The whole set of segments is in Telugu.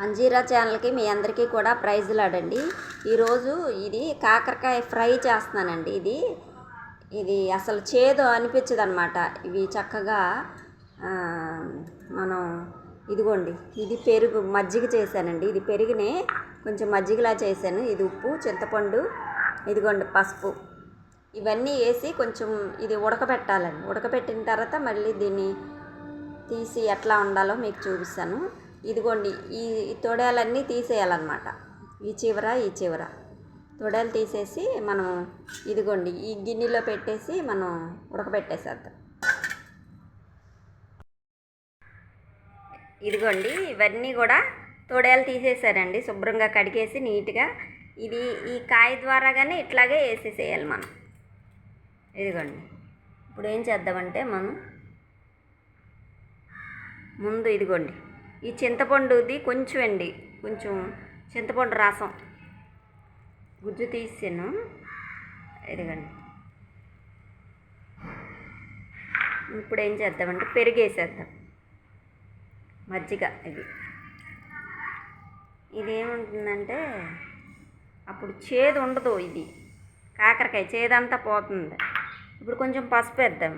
అంజీరా ఛానల్కి మీ అందరికీ కూడా ప్రైజ్లాడండి. ఈరోజు ఇది కాకరకాయ ఫ్రై చేస్తున్నానండి. ఇది అసలు చేదు అనిపించదు అనమాట. ఇవి చక్కగా మనం ఇదిగోండి, ఇది పెరుగు మజ్జిగ చేశానండి. ఇది పెరుగునే కొంచెం మజ్జిగలా చేశాను. ఇది ఉప్పు, చింతపండు, ఇదిగోండి పసుపు, ఇవన్నీ వేసి కొంచెం ఇది ఉడకబెట్టాలండి. ఉడకబెట్టిన తర్వాత మళ్ళీ దీన్ని తీసి ఎట్లా ఉండాలో మీకు చూపిస్తాను. ఇదిగోండి, ఈ తొడేలన్నీ తీసేయాలన్నమాట. ఈ చివర తొడేలు తీసేసి మనం ఇదిగోండి ఈ గిన్నెలో పెట్టేసి మనం ఉడకబెట్టేసేద్దాం. ఇదిగోండి, ఇవన్నీ కూడా తొడేలు తీసేసారండి. శుభ్రంగా కడిగేసి నీట్గా ఈ కాయ ద్వారా కానీ ఇట్లాగే వేసేసేయాలి మనం. ఇదిగోండి, ఇప్పుడు ఏం చేద్దామంటే మనం ముందు ఇదిగోండి ఈ చింతపండుది కొంచెం చింతపండు రసం గుజ్జు తీసాను. ఇదిగోండి, ఇప్పుడు ఏం చేద్దామంటే పెరుగు వేసేద్దాం. మజ్జిగ ఇది ఏముంటుందంటే అప్పుడు చేదు ఉండదు. ఇది కాకరకాయ చేదంతా పోతుంది. ఇప్పుడు కొంచెం పసుపు వేద్దాం.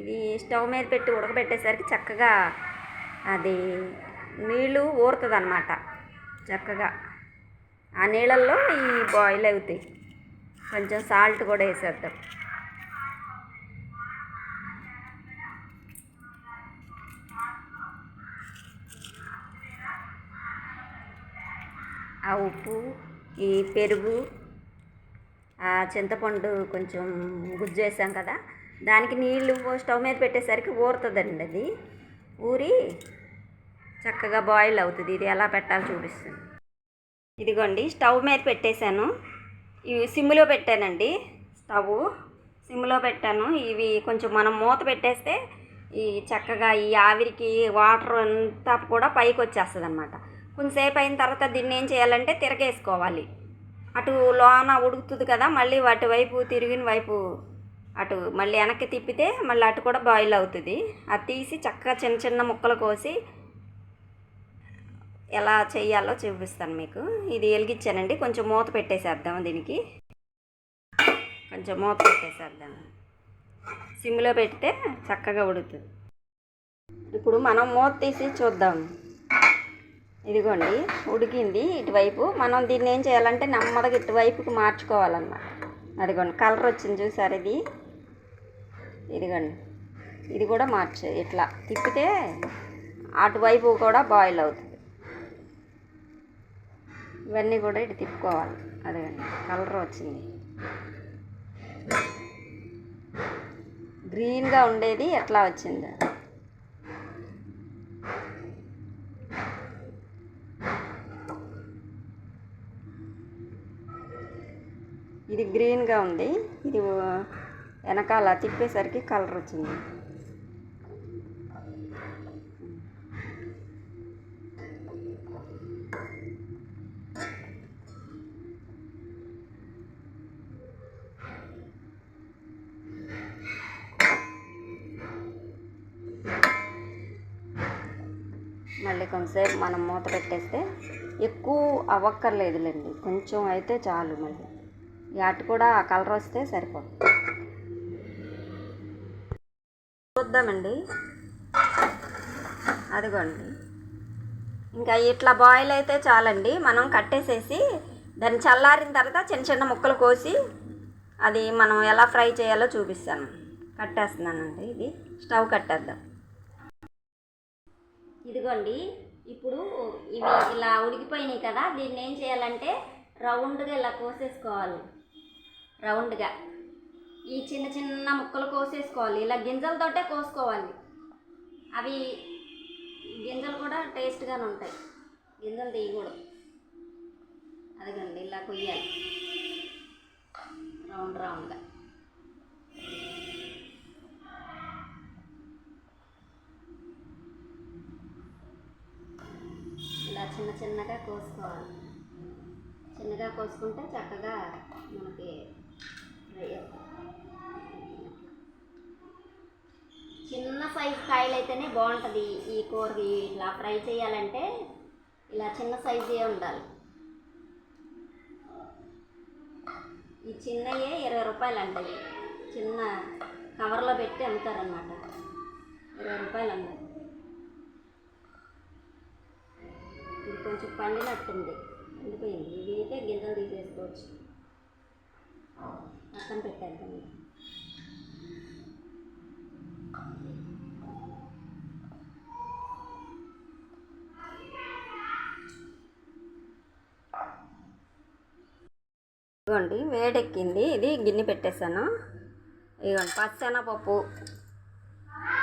ఇది స్టవ్ మీద పెట్టి ఉడకబెట్టేసరికి చక్కగా అది నీళ్ళు ఊరుతుంది అన్నమాట. చక్కగా ఆ నీళ్ళల్లో ఈ బాయిల్ అవుతాయి. కొంచెం సాల్ట్ కూడా వేసేద్దాం. ఆ ఉప్పు, ఈ పెరుగు, ఆ చింతపండు కొంచెం గుజ్జు వేసాం కదా, దానికి నీళ్ళు స్టవ్ మీద పెట్టేసరికి ఊరుతుందండి. అది ఊరి చక్కగా బాయిల్ అవుతుంది. ఇది ఎలా పెట్టాలో చూపిస్తుంది. ఇదిగోండి, స్టవ్ మీద పెట్టేశాను. ఇవి సిమ్లో పెట్టానండి. స్టవ్ సిమ్లో పెట్టాను. ఇవి కొంచెం మనం మూత పెట్టేస్తే ఈ చక్కగా ఈ ఆవిరికి వాటర్ అంతా కూడా పైకి వచ్చేస్తుంది అన్నమాట. కొంచెంసేపు అయిన తర్వాత దీన్ని ఏం చేయాలంటే తిరగేసుకోవాలి. అటు లోన ఉడుకుతుంది కదా, మళ్ళీ అటువైపు తిరిగిన వైపు అటు మళ్ళీ వెనక్కి తిప్పితే మళ్ళీ అటు కూడా బాయిల్ అవుతుంది. అది తీసి చక్కగా చిన్న చిన్న ముక్కలు కోసి ఎలా చేయాలో చూపిస్తాను మీకు. ఇది వెలిగించానండి. కొంచెం మూత పెట్టేసేద్దాం. దీనికి కొంచెం మూత పెట్టేసేద్దాం. సిమ్లో పెడితే చక్కగా ఉడుకుతుంది. ఇప్పుడు మనం మూత తీసి చూద్దాం. ఇదిగోండి, ఉడికింది. ఇటువైపు మనం దీన్ని ఏం చేయాలంటే నెమ్మదిగా ఇటువైపుకి మార్చుకోవాలన్నమాట. అదిగోండి, కలర్ వచ్చింది చూసారు. ఇదిగోండి, ఇది కూడా ఇట్లా తిప్పితే అటువైపు కూడా బాయిల్ అవుతుంది. ఇవన్నీ కూడా ఇటు తిప్పుకోవాలి. అదిగోండి, కలర్ వచ్చింది. గ్రీన్గా ఉండేది ఎట్లా వచ్చింది. ఇది గ్రీన్గా ఉంది. ఇది వెనకాల తిప్పేసరికి కలర్ వచ్చింది. మళ్ళీ కొంతసేపు మనం మూత పెట్టేస్తే ఎక్కువ అవ్వక్కర్లేదులేండి, కొంచెం అయితే చాలు. మళ్ళీ అటు కూడా కలర్ వస్తే సరిపోతుంది. చూద్దామండి. అదిగోండి, ఇంకా ఇట్లా బాయిల్ అయితే చాలండి. మనం కట్టేసేసి దాన్ని చల్లారిన తర్వాత చిన్న చిన్న ముక్కలు కోసి అది మనం ఎలా ఫ్రై చేయాలో చూపిస్తాను. కట్టేస్తున్నానండి. ఇది స్టవ్ కట్టేద్దాం. ఇదిగోండి, ఇప్పుడు ఇవి ఇలా ఉడికిపోయినాయి కదా, దీన్ని ఏం చేయాలంటే రౌండ్గా ఇలా కోసేసుకోవాలి. రౌండ్గా ఈ చిన్న చిన్న ముక్కలు కోసేసుకోవాలి. ఇలా గింజలతోటే కోసుకోవాలి. అవి గింజలు కూడా టేస్ట్గానే ఉంటాయి. గింజలు తీయకూడదు. అదిగోండి, ఇలా కొయ్యాలి రౌండ్గా. ఇలా చిన్న చిన్నగా కోసుకోవాలి. చిన్నగా కోసుకుంటే చక్కగా మనకి ఫ్రై అవుతుంది. చిన్న సైజు కాయలు అయితేనే బాగుంటుంది ఈ కూరకి. ఇట్లా ఫ్రై చేయాలంటే ఇలా చిన్న సైజే ఉండాలి. ఈ చిన్నయే 20 రూపాయలు అంటాయి. చిన్న కవర్లో పెట్టి అమ్ముతారనమాట. 20 రూపాయలు అన్నారు. ఇది కొంచెం పండినట్టుంది, ఎండిపోయింది. ఇవి అయితే గింజలు తీసేసుకోవచ్చు. పక్కన పెట్టేద్దాం. ఇదిగోండి వేడెక్కింది. ఇది గిన్నె పెట్టేశాను. ఇదిగోండి పచ్చెనపప్పు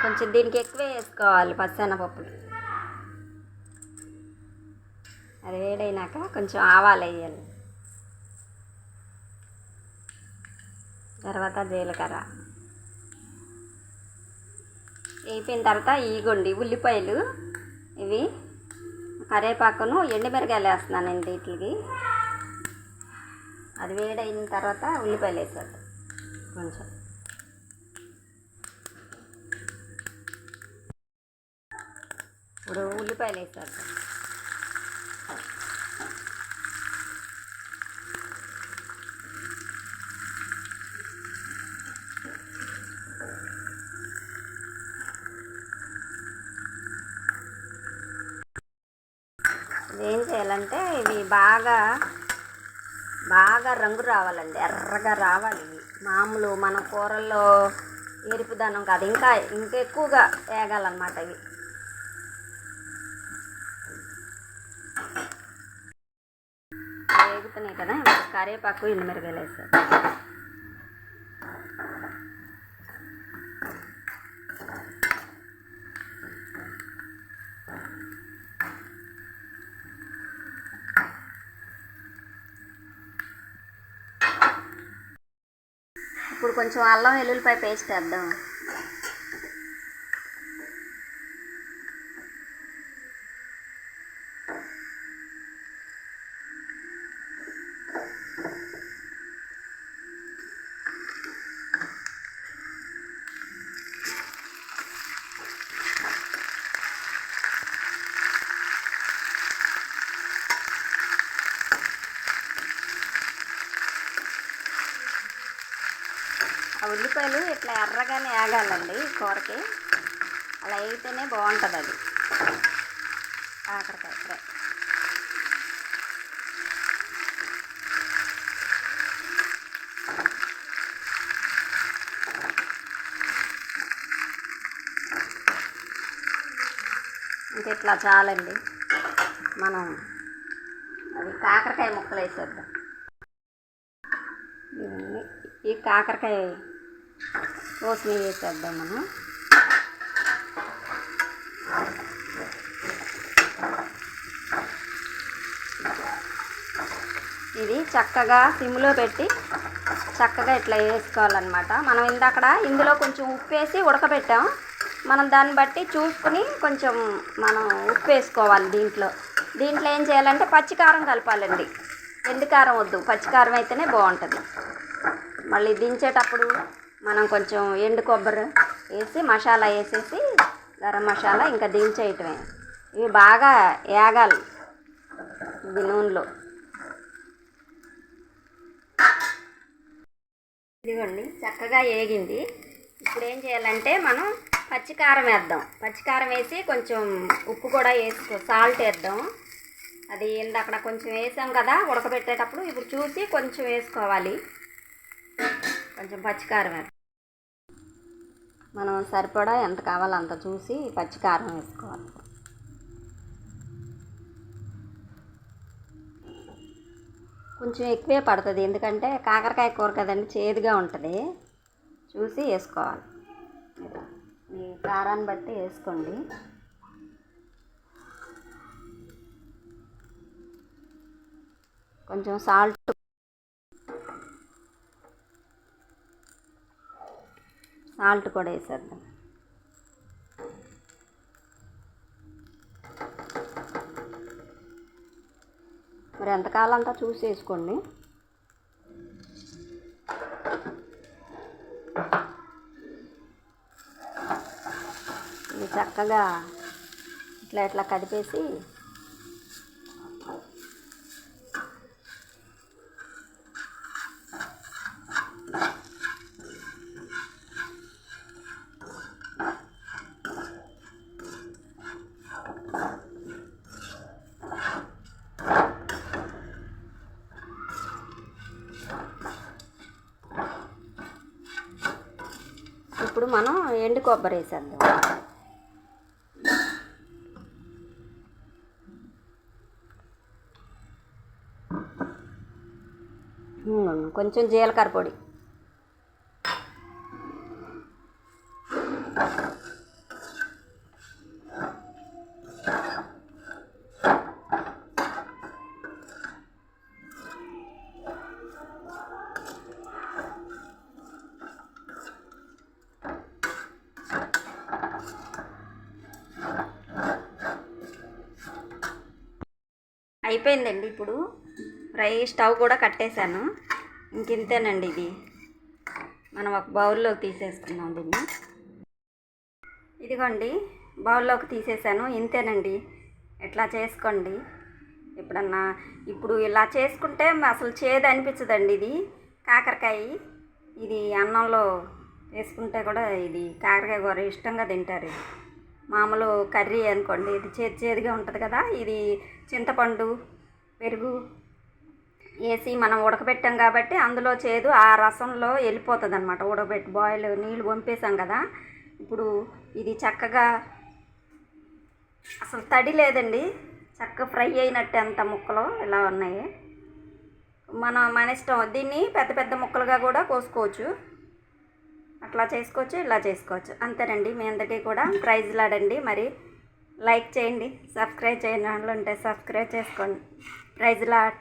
కొంచెం దీనికి ఎక్కువే వేసుకోవాలి. పచ్చెనపప్పు అది వేడైనాక కొంచెం ఆవాలు వేయాలి. తర్వాత జీలకర్ర వేయిన తర్వాత ఇగోండి ఉల్లిపాయలు, ఇవి కరివేపాకును ఎండుమిరకాయలు వేస్తున్నానండి వీటికి. అది వేడైన తర్వాత ఉల్లిపాయలు వేసేద్దాం. కొంచెం ఇప్పుడు ఉల్లిపాయలు వేసేద్దాం. ఏం చేయాలంటే ఇవి బాగా రంగు రావాలండి, ఎర్రగా రావాలి. ఇవి మామూలు మన కూరల్లో ఎరుపుదనం కాదు, ఇంకా ఎక్కువగా వేగాలన్నమాట. ఇవి వేగుతున్నాయి కదా. కరివేపాకు ఎండుమిరపకాయలు వేస్తారు. ఇప్పుడు కొంచెం అల్లం వెల్లుల్లిపాయ పేస్ట్ వేద్దాం. ఆ ఉల్లిపాయలు ఇట్లా ఎర్రగానే వేగాలండి కూరకి. అలా వేగితేనే బాగుంటుంది అది కాకరకాయ ఫ్రై. ఇంక ఇట్లా చాలండి. మనం అది కాకరకాయ ముక్కలు వేసేద్దాం. ఈ కాకరకాయ కోసినవి వేసేద్దాం మనం. ఇది చక్కగా సిమ్లో పెట్టి చక్కగా ఇట్లా వేసుకోవాలన్నమాట. మనం ఇందులో కొంచెం ఉప్పు వేసి ఉడకబెట్టాం. మనం దాన్ని బట్టి చూసుకుని కొంచెం మనం ఉప్పు వేసుకోవాలి. దీంట్లో ఏం చేయాలంటే పచ్చికారం కలపాలండి. ఎండుకారం వద్దు, పచ్చికారం అయితేనే బాగుంటుంది. మళ్ళీ దించేటప్పుడు మనం కొంచెం ఎండు కొబ్బరి వేసి మసాలా వేసేసి గరం మసాలా ఇంకా దించేయటమే. ఇవి బాగా వేగాలి ఇది నూనెలో. ఇదిగోండి చక్కగా వేగింది. ఇప్పుడు ఏం చేయాలంటే మనం పచ్చికారం వేద్దాం. పచ్చికారం వేసి కొంచెం ఉప్పు కూడా సాల్ట్ వేద్దాం. అది అక్కడ కొంచెం వేసాం కదా ఉడకబెట్టేటప్పుడు. ఇప్పుడు చూసి కొంచెం వేసుకోవాలి. కొంచెం పచ్చికారం వేద్దాం. మనం సరిపడా ఎంత కావాలో అంత చూసి పచ్చికారం వేసుకోవాలి. కొంచెం ఎక్కువే పడుతుంది, ఎందుకంటే కాకరకాయ కూర కదండి, చేదుగా ఉంటుంది. చూసి వేసుకోవాలి. మీ కారాన్ని బట్టి వేసుకోండి. కొంచెం సాల్ట్ కూడా వేసేద్దాం. మరి ఎంత కావాలంతా చూసి వేసుకోండి. ఇది చక్కగా ఇట్లా ఇట్లా కదిపేసి ఇప్పుడు మనం ఎండు కొబ్బరి వేసేద్దాం. కొంచెం జీలకర్ర పొడి, అయిపోయిందండి. ఇప్పుడు స్టవ్ కూడా కట్టేశాను. ఇంతేనండి. ఇది మనం ఒక బౌల్లోకి తీసేసుకుందాం దీన్ని. ఇదిగోండి బౌల్లోకి తీసేసాను. ఇంతేనండి. ఎట్లా చేసుకోండి ఎప్పుడన్నా. ఇప్పుడు ఇలా చేసుకుంటే అసలు చేదు అనిపించదండి. ఇది కాకరకాయ, ఇది అన్నంలో వేసుకుంటే కూడా ఇది కాకరకాయ కూర ఇష్టంగా తింటారు. ఇది మామూలు కర్రీ అనుకోండి, ఇది చేదుగా ఉంటుంది కదా. ఇది చింతపండు, పెరుగు వేసి మనం ఉడకబెట్టాం కాబట్టి అందులో చేదు ఆ రసంలో వెళ్ళిపోతుంది అనమాట. ఉడకబెట్టి బాయిల్ నీళ్ళు వంపేసాం కదా. ఇప్పుడు ఇది చక్కగా అసలు తడి లేదండి, చక్కగా ఫ్రై అయినట్టు అంత ముక్కలు ఇలా ఉన్నాయి. మన ఇష్టం. దీన్ని పెద్ద పెద్ద ముక్కలుగా కూడా కోసుకోవచ్చు, అట్లా చేసుకోవచ్చు, ఇలా చేసుకోవచ్చు. అంతేనండి. మీ అందరికీ కూడా ప్రైజ్ లాడండి. మరి లైక్ చేయండి, సబ్స్క్రైబ్ చేయండి, ఉంటే సబ్స్క్రైబ్ చేసుకోండి. Praise lord.